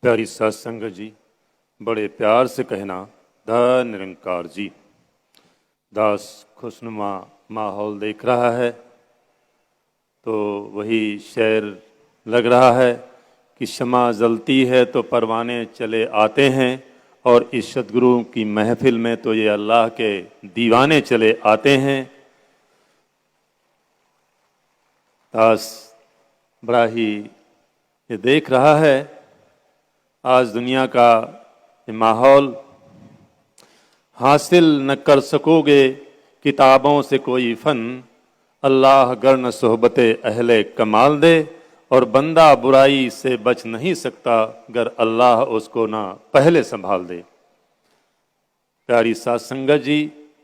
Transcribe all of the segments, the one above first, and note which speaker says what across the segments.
Speaker 1: प्यारी साध संगत जी, बड़े प्यार से कहना धन निरंकार जी। दास खुशनुमा माहौल देख रहा है तो वही शेर लग रहा है कि शमा जलती है तो परवाने चले आते हैं, और इस सदगुरु की महफिल में तो ये अल्लाह के दीवाने चले आते हैं। दास बड़ा ही ये देख रहा है आज दुनिया का ये माहौल। हासिल न कर सकोगे किताबों से कोई फ़न, अल्लाह गर न सोहबते अहले कमाल दे, और बंदा बुराई से बच नहीं सकता गर अल्लाह उसको ना पहले संभाल दे। प्यारी साध संगत जी,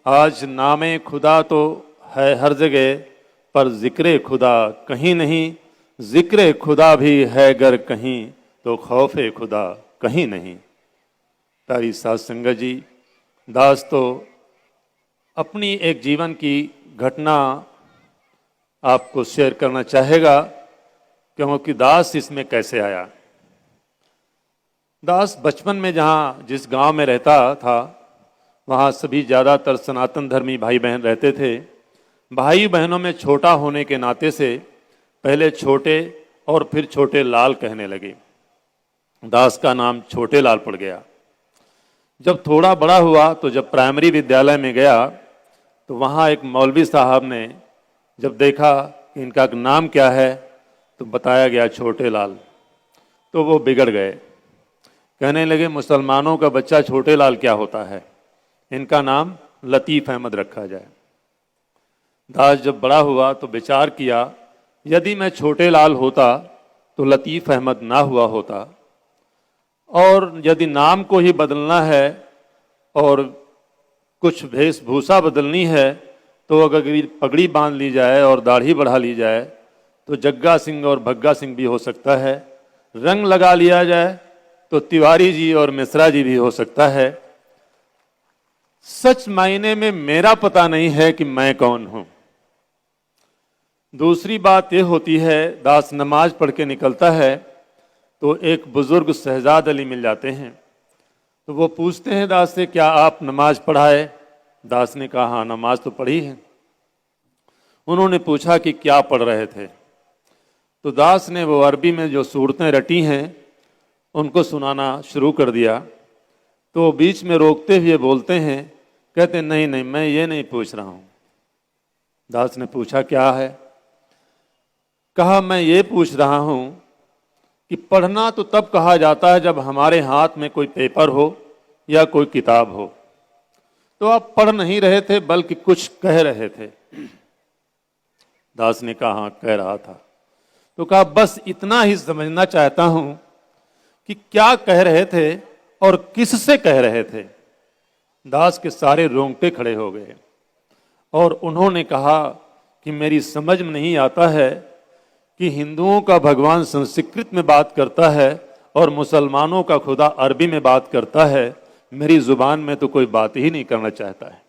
Speaker 1: आज नामे खुदा तो है हर जगह, पर ज़िक्र खुदा कहीं नहीं। ज़िक्र खुदा भी है गर कहीं, तो खौफे खुदा कहीं नहीं। प्यारी साध संगत जी, दास तो अपनी एक जीवन की घटना आपको शेयर करना चाहेगा, क्योंकि दास इसमें कैसे आया। दास बचपन में जहाँ जिस गांव में रहता था वहाँ सभी ज़्यादातर सनातन धर्मी भाई बहन रहते थे। भाई बहनों में छोटा होने के नाते से पहले छोटे और फिर छोटे लाल कहने लगे। दास का नाम छोटे लाल पड़ गया। जब थोड़ा बड़ा हुआ तो जब प्राइमरी विद्यालय में गया तो वहाँ एक मौलवी साहब ने जब देखा कि इनका नाम क्या है तो बताया गया छोटे लाल। तो वो बिगड़ गए, कहने लगे मुसलमानों का बच्चा छोटे लाल क्या होता है, इनका नाम लतीफ़ अहमद रखा जाए। दास जब बड़ा हुआ तो विचार किया, यदि मैं छोटे लाल होता तो लतीफ़ अहमद ना हुआ होता, और यदि नाम को ही बदलना है और कुछ वेशभूषा बदलनी है तो अगर पगड़ी बांध ली जाए और दाढ़ी बढ़ा ली जाए तो जग्गा सिंह और भग्गा सिंह भी हो सकता है। रंग लगा लिया जाए तो तिवारी जी और मिश्रा जी भी हो सकता है। सच मायने में मेरा पता नहीं है कि मैं कौन हूं। दूसरी बात यह होती है, दास नमाज पढ़ के निकलता है तो एक बुजुर्ग शहजाद अली मिल जाते हैं। तो वो पूछते हैं दास से, क्या आप नमाज पढ़ाए? दास ने कहा हाँ नमाज तो पढ़ी है। उन्होंने पूछा कि क्या पढ़ रहे थे? तो दास ने वो अरबी में जो सूरतें रटी हैं उनको सुनाना शुरू कर दिया। तो बीच में रोकते हुए बोलते हैं, कहते नहीं नहीं मैं ये नहीं पूछ रहा हूँ। दास ने पूछा क्या है? कहा मैं ये पूछ रहा हूँ कि पढ़ना तो तब कहा जाता है जब हमारे हाथ में कोई पेपर हो या कोई किताब हो। तो आप पढ़ नहीं रहे थे बल्कि कुछ कह रहे थे। दास ने कहा हाँ कह रहा था। तो कहा बस इतना ही समझना चाहता हूं कि क्या कह रहे थे और किससे कह रहे थे। दास के सारे रोंगटे खड़े हो गए और उन्होंने कहा कि मेरी समझ में नहीं आता है कि हिंदुओं का भगवान संस्कृत में बात करता है और मुसलमानों का खुदा अरबी में बात करता है। मेरी जुबान में तो कोई बात ही नहीं करना चाहता है।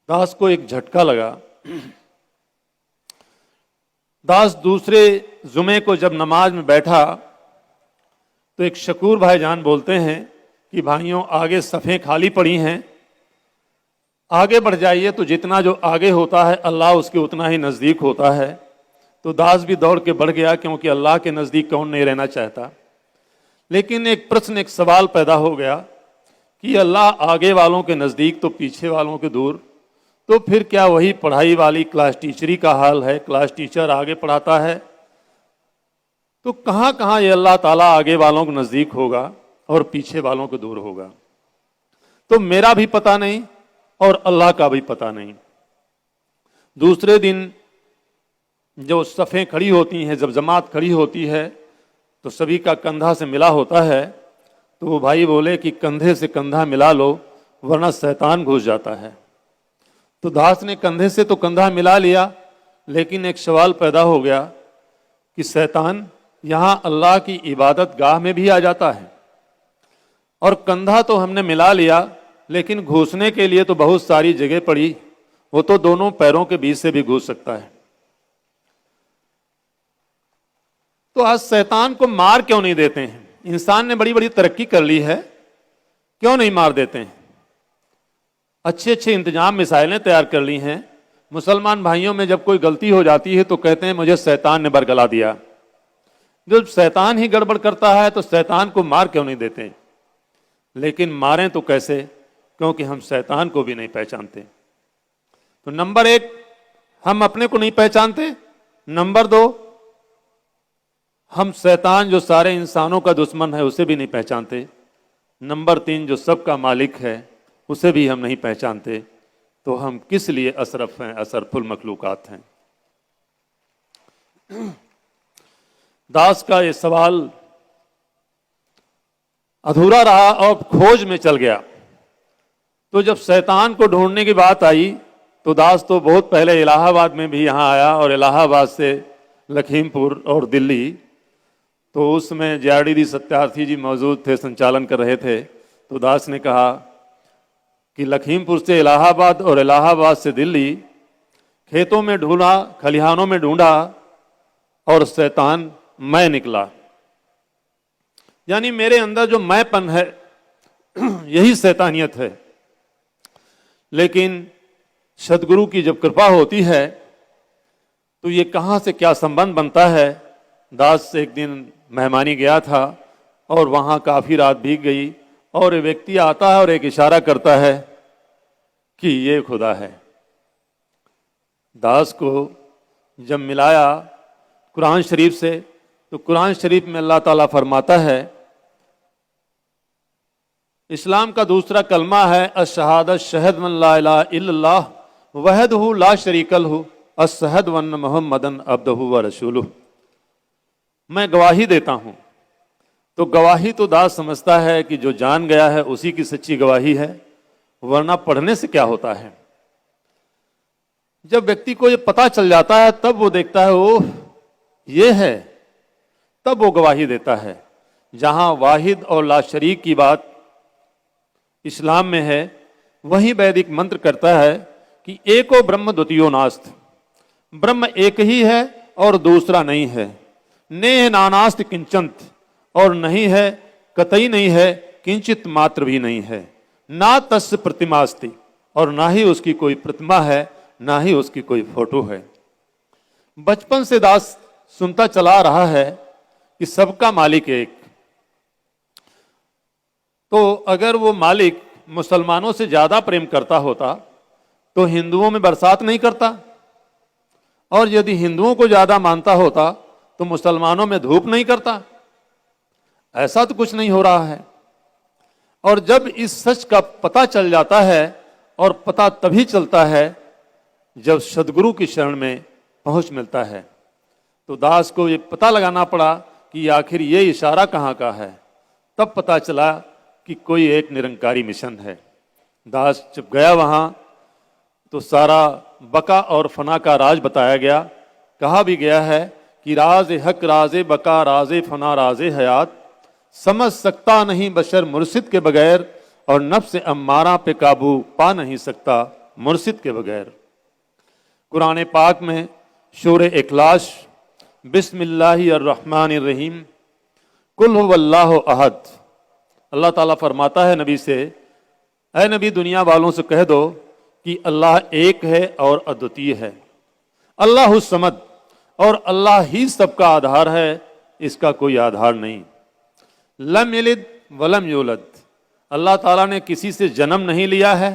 Speaker 1: दास को एक झटका लगा। दास दूसरे जुमे को जब नमाज में बैठा तो एक शकूर भाईजान बोलते हैं कि भाइयों आगे सफ़ें खाली पड़ी हैं, आगे बढ़ जाइए। तो जितना जो आगे होता है अल्लाह उसके उतना ही नज़दीक होता है। तो दास भी दौड़ के बढ़ गया, क्योंकि अल्लाह के नज़दीक कौन नहीं रहना चाहता। लेकिन एक प्रश्न, एक सवाल पैदा हो गया कि अल्लाह आगे वालों के नज़दीक तो पीछे वालों के दूर। तो फिर क्या वही पढ़ाई वाली क्लास टीचरी का हाल है? क्लास टीचर आगे पढ़ाता है तो कहाँ कहाँ ये अल्लाह ताला आगे वालों के नज़दीक होगा और पीछे वालों को दूर होगा? तो मेरा भी पता नहीं और अल्लाह का भी पता नहीं। दूसरे दिन जो सफ़ें खड़ी होती हैं, जब जमात खड़ी होती है तो सभी का कंधा से मिला होता है। तो वो भाई बोले कि कंधे से कंधा मिला लो वरना शैतान घुस जाता है। तो दास ने कंधे से तो कंधा मिला लिया, लेकिन एक सवाल पैदा हो गया कि शैतान यहाँ अल्लाह की इबादत गाह में भी आ जाता है। और कंधा तो हमने मिला लिया, लेकिन घुसने के लिए तो बहुत सारी जगह पड़ी, वो तो दोनों पैरों के बीच से भी घुस सकता है। तो आज शैतान को मार क्यों नहीं देते हैं? इंसान ने बड़ी बड़ी तरक्की कर ली है, क्यों नहीं मार देते हैं? अच्छे अच्छे इंतजाम मिसाइलें तैयार कर ली हैं। मुसलमान भाइयों में जब कोई गलती हो जाती है तो कहते हैं मुझे शैतान ने बरगला दिया। जब शैतान ही गड़बड़ करता है तो शैतान को मार क्यों नहीं देते? लेकिन मारें तो कैसे? क्योंकि हम शैतान को भी नहीं पहचानते। तो नंबर एक, हम अपने को नहीं पहचानते। नंबर दो, हम शैतान जो सारे इंसानों का दुश्मन है उसे भी नहीं पहचानते। नंबर तीन, जो सबका मालिक है उसे भी हम नहीं पहचानते। तो हम किस लिए अशरफ हैं, अशरफुल मखलूकात हैं? दास का ये सवाल अधूरा रहा और खोज में चल गया। तो जब शैतान को ढूंढने की बात आई तो दास तो बहुत पहले इलाहाबाद में भी यहाँ आया और इलाहाबाद से लखीमपुर और दिल्ली, तो उसमें JRDD सत्यार्थी जी मौजूद थे, संचालन कर रहे थे। तो दास ने कहा कि लखीमपुर से इलाहाबाद और इलाहाबाद से दिल्ली खेतों में ढूंढा, खलिहानों में ढूंढा और शैतान मैं निकला। यानी मेरे अंदर जो मैंपन है यही शैतानियत है। लेकिन सदगुरु की जब कृपा होती है तो ये कहाँ से क्या संबंध बनता है। दास एक दिन मेहमानी गया था और वहाँ काफ़ी रात भीग गई और एक व्यक्ति आता है और एक इशारा करता है कि ये खुदा है। दास को जब मिलाया कुरान शरीफ से तो कुरान शरीफ में अल्लाह ताला फरमाता है, इस्लाम का दूसरा कलमा है अशहादत शहद मन ला इलाहा इल्लल्लाह वहदहु ला शरीकलहु अशहद वन्न मुहम्मदन अब्दहु व रसूलुहु। मैं गवाही देता हूं। तो गवाही तो दास समझता है कि जो जान गया है उसी की सच्ची गवाही है, वरना पढ़ने से क्या होता है। जब व्यक्ति को ये पता चल जाता है तब वो देखता है ओह ये है, तब वो गवाही देता है। जहां वाहिद और ला शरीक की बात इस्लाम में है, वही वैदिक मंत्र करता है कि एको ब्रह्म द्वितीयो नास्त, ब्रह्म एक ही है और दूसरा नहीं है। नेह नानास्त किंचंत, और नहीं है, कतई नहीं है, किंचित मात्र भी नहीं है। ना तस् प्रतिमास्ति, और ना ही उसकी कोई प्रतिमा है, ना ही उसकी कोई फोटो है। बचपन से दास सुनता चला रहा है कि सबका मालिक एक। तो अगर वो मालिक मुसलमानों से ज्यादा प्रेम करता होता तो हिंदुओं में बरसात नहीं करता, और यदि हिंदुओं को ज्यादा मानता होता तो मुसलमानों में धूप नहीं करता। ऐसा तो कुछ नहीं हो रहा है। और जब इस सच का पता चल जाता है, और पता तभी चलता है जब सदगुरु की शरण में पहुंच मिलता है, तो दास को ये पता लगाना पड़ा कि आखिर ये इशारा कहाँ का है। तब पता चला कि कोई एक निरंकारी मिशन है। दास जब गया वहाँ तो सारा बका और फना का राज बताया गया। कहा भी गया है कि राज हक राजे बका राजे फना राजे हयात, समझ सकता नहीं बशर मुर्शिद के बगैर, और नफ्स अम्मारा पे काबू पा नहीं सकता मुर्शिद के बगैर। कुरान पाक में सूरे इखलास बिस्मिल्लाहिर्रहमानिर्रहीम कुल हुवल्लाहु अहद, अल्लाह ताला फरमाता है नबी से, ऐ नबी दुनिया वालों से कह दो कि अल्लाह एक है और अद्वितीय है। अल्लाह समद, और अल्लाह ही सबका आधार है, इसका कोई आधार नहीं। लम यलिद वलम यूलद, अल्लाह ताला ने किसी से जन्म नहीं लिया है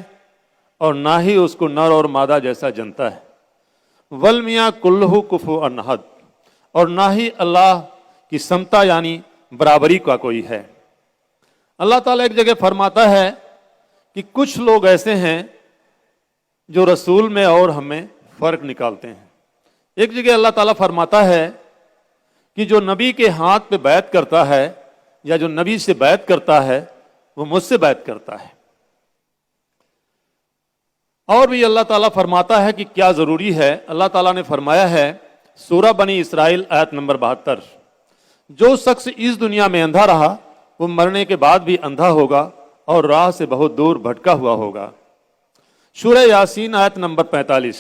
Speaker 1: और ना ही उसको नर और मादा जैसा जनता है। वल मियाँ कुल्लहु कुफुअन अहद, और ना ही अल्लाह की समता यानी बराबरी का कोई है। अल्लाह ताला एक जगह फरमाता है कि कुछ लोग ऐसे हैं जो रसूल में और हमें फर्क निकालते हैं। एक जगह अल्लाह ताला फरमाता है कि जो नबी के हाथ पे बैत करता है या जो नबी से बैत करता है वो मुझसे बैत करता है। और भी अल्लाह ताला फरमाता है कि क्या जरूरी है। अल्लाह ताला ने फरमाया है सूरह बनी इसराइल आयत नंबर 72, जो शख्स इस दुनिया में अंधा रहा वो मरने के बाद भी अंधा होगा और राह से बहुत दूर भटका हुआ होगा। सूरह यासीन आयत नंबर 45,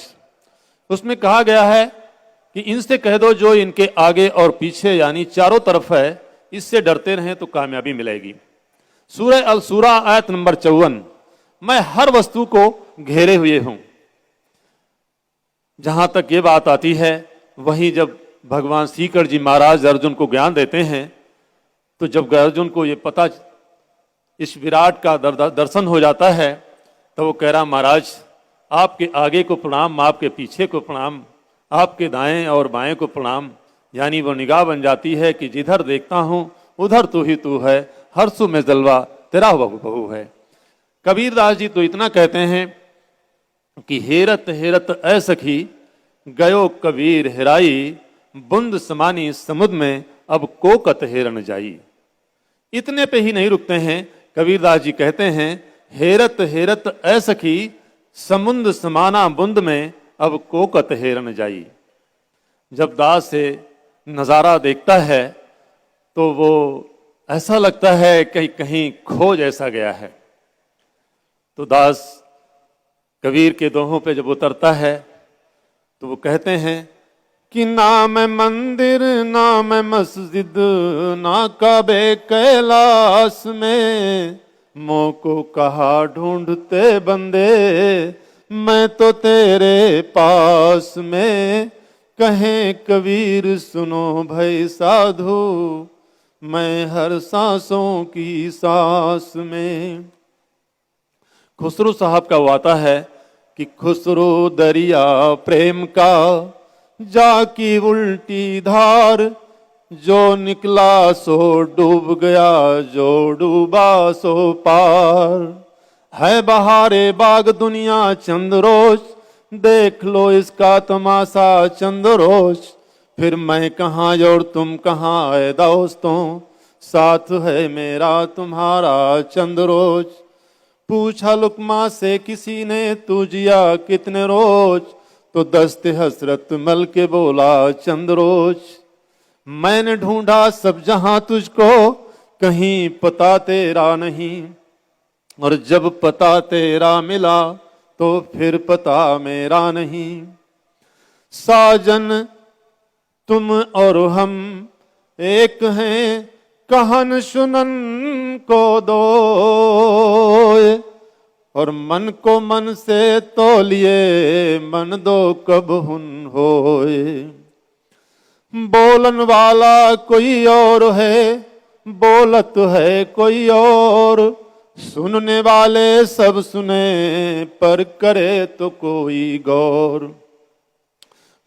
Speaker 1: उसमें कहा गया है कि इनसे कह दो जो इनके आगे और पीछे यानी चारों तरफ है, इससे डरते रहें तो कामयाबी मिलेगी। सूरह अल सूरा आयत नंबर 54, मैं हर वस्तु को घेरे हुए हूं। जहां तक ये बात आती है, वहीं जब भगवान सीकर जी महाराज अर्जुन को ज्ञान देते हैं, तो जब अर्जुन को ये पता इस विराट का दर्शन हो जाता है, तो वो कह रहा महाराज आपके आगे को प्रणाम, आपके पीछे को प्रणाम, आपके दाएं और बाएं को प्रणाम। यानी वो निगाह बन जाती है कि जिधर देखता हूं उधर तू ही तू है, हर सु में जलवा तेरा बहु बहु है। कबीरदास जी तो इतना कहते हैं कि हेरत हेरत ऐ सखी गयो कबीर हेराई, बुंद समानी समुद्र में अब कोकत हेरन जाई। इतने पे ही नहीं रुकते हैं, कबीरदास जी कहते हैं हेरत हेरत ऐ सखी समुद्र समाना बुंद में अब कोकत हेरन जाई। जब दास से नज़ारा देखता है तो वो ऐसा लगता है कहीं कहीं खो जैसा गया है। तो दास कबीर के दोहों पे जब उतरता है तो वो कहते हैं कि ना मैं मंदिर ना मैं मस्जिद ना काबे कैलाश में, मों को कहा ढूंढते बंदे मैं तो तेरे पास में। कहें कबीर सुनो भाई साधु, मैं हर सांसों की सांस में। खुसरो साहब का वो आता है कि खुसरो दरिया प्रेम का जाकी उल्टी धार, जो निकला सो डूब गया जो डूबा सो पार। है बहारे बाग दुनिया चंद्रोश, देख लो इसका तमाशा चंद्रोश। फिर मैं कहाँ और तुम कहाँ है दोस्तों, साथ है मेरा तुम्हारा चंद्रोश। पूछा लुकमा से किसी ने तू जिया कितने रोज, तो दस्ते हसरत मल के बोला चंद्रोज। मैंने ढूंढा सब जहां तुझको, कहीं पता तेरा नहीं, और जब पता तेरा मिला तो फिर पता मेरा नहीं। साजन तुम और हम एक हैं, कहन सुनन को दो, और मन को मन से तोलिए मन दो कब हुन होए। बोलन वाला कोई और है, बोलत है कोई और, सुनने वाले सब सुने पर करे तो कोई गौर।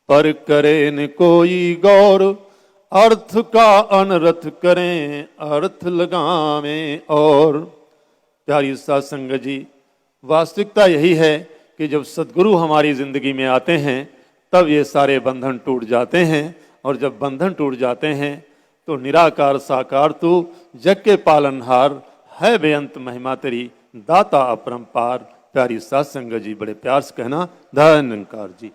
Speaker 1: पर करे न कोई गौर, अर्थ का अनर्थ करें अर्थ लगावें और। प्यारी साध संगत जी, वास्तविकता यही है कि जब सद्गुरु हमारी जिंदगी में आते हैं तब ये सारे बंधन टूट जाते हैं, और जब बंधन टूट जाते हैं तो निराकार साकार तू जग के पालनहार, है बेअंत महिमा तेरी दाता अपरंपार। प्यारी साध संगत जी, बड़े प्यार से कहना धन्यकार जी।